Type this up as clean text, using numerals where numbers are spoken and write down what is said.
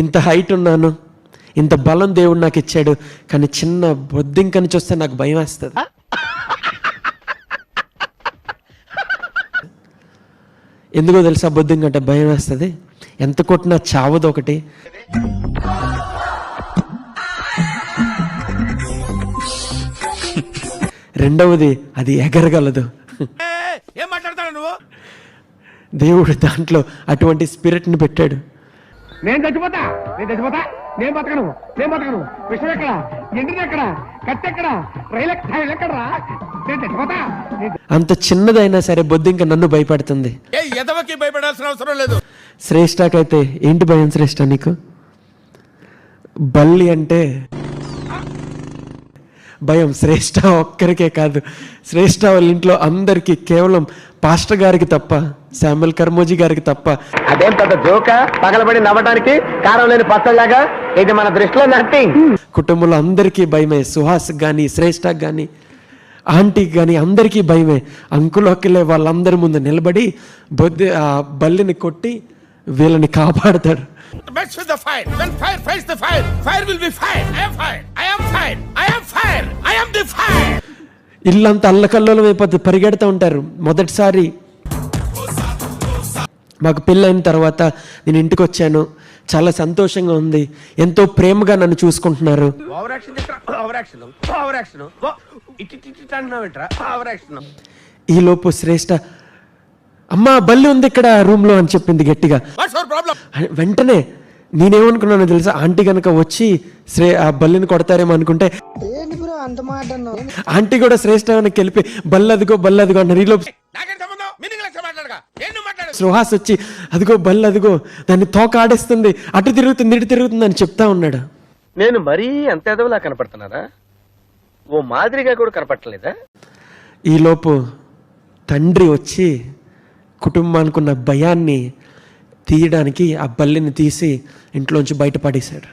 ఇంత హైట్ ఉన్నాను, ఇంత బలం దేవుడు నాకు ఇచ్చాడు, కానీ చిన్న బొద్దింకని చూస్తే నాకు భయం వేస్తుంది. ఎందుకో తెలుసా బొద్దింక అంటే భయం వేస్తుంది? ఎంత కొట్టినా చావదు ఒకటి, రెండవది అది ఎగరగలదు. ఏం మాట్లాడతాడు నువ్వు? దేవుడు దాంట్లో అటువంటి స్పిరిట్ని పెట్టాడు. నేను చచ్చిపోతా, నేను బతకను, విషయం ఎక్కడ, ఎండిది ఎక్కడ, కత్తి ఎక్కడ, రైలు ఎక్కడరా, నేను చచ్చిపోతా. అంత చిన్నదైనా సరే బొద్దింక నన్ను భయపడుతుంది. ఏ ఎదవకి భయపడాల్సిన అవసరం లేదు. శ్రేష్టకైతే ఏంటి భయం శ్రేష్ట నీకు? బల్లి అంటే భయం. శ్రేష్ట ఒక్కరికే కాదు, శ్రేష్ట వాళ్ళ ఇంట్లో అందరికీ, కేవలం పాస్టర్ గారికి తప్ప, శామ్యుల్ కర్మోజీ గారికి తప్ప. అదేం పెద్ద జోక, పగలబడి నవ్వడానికి కారం లేని పచ్చలాగా, ఇది మన దృష్టిలో నథింగ్. కుటుంబంలో అందరికీ భయమే. సుహాస్ కానీ, శ్రేష్టకి కానీ, ఆంటీకి కానీ అందరికీ భయమే. అంకులోకిలే వాళ్ళందరి ముందు నిలబడి బల్లిని కొట్టి వీళ్ళని కాపాడతాడు. Mess with the fire. When fire fights the fire, fire will be fire. I am fire. I am fire. I am fire. I am the fire. ఇల్లంతా అల్లకల్లోలం అయిపోతుంది, పరిగెడుతూ ఉంటారు. మొదటిసారి మాకు పెళ్ళైన తర్వాత నేను ఇంటికి వచ్చాను, చాలా సంతోషంగా ఉంది, ఎంతో ప్రేమగా నన్ను చూసుకుంటున్నారు. ఈ లోపు శ్రేష్ట అమ్మా బల్లి ఉంది ఇక్కడ రూమ్లో అని చెప్పింది గట్టిగా. వెంటనే నేనేమనుకున్నానో తెలుసా, ఆంటీ కనుక వచ్చి ఆ బల్లిని కొడతారేమో అనుకుంటే, ఆంటీ కూడా శ్రేష్ట వెనక్కి వెళ్ళి బల్లదిగో అన్నారు. ఈ లోపు సుహాస్ వచ్చి అదిగో బల్లదిగో, దాన్ని తోక ఆడేస్తుంది, అటు తిరుగుతుంది ఇటు తిరుగుతుంది అని చెప్తా ఉన్నాడు. నేను మరీ అంత ఎదవలా కనపడుతున్నారా? ఓ మాదిరిగా కూడా కనపడలేదా? ఈ లోపు తండ్రి వచ్చి కుటుంబానికి ఉన్న భయాన్ని తీయడానికి ఆ బల్లిని తీసి ఇంట్లోంచి బయటపడేశాడు.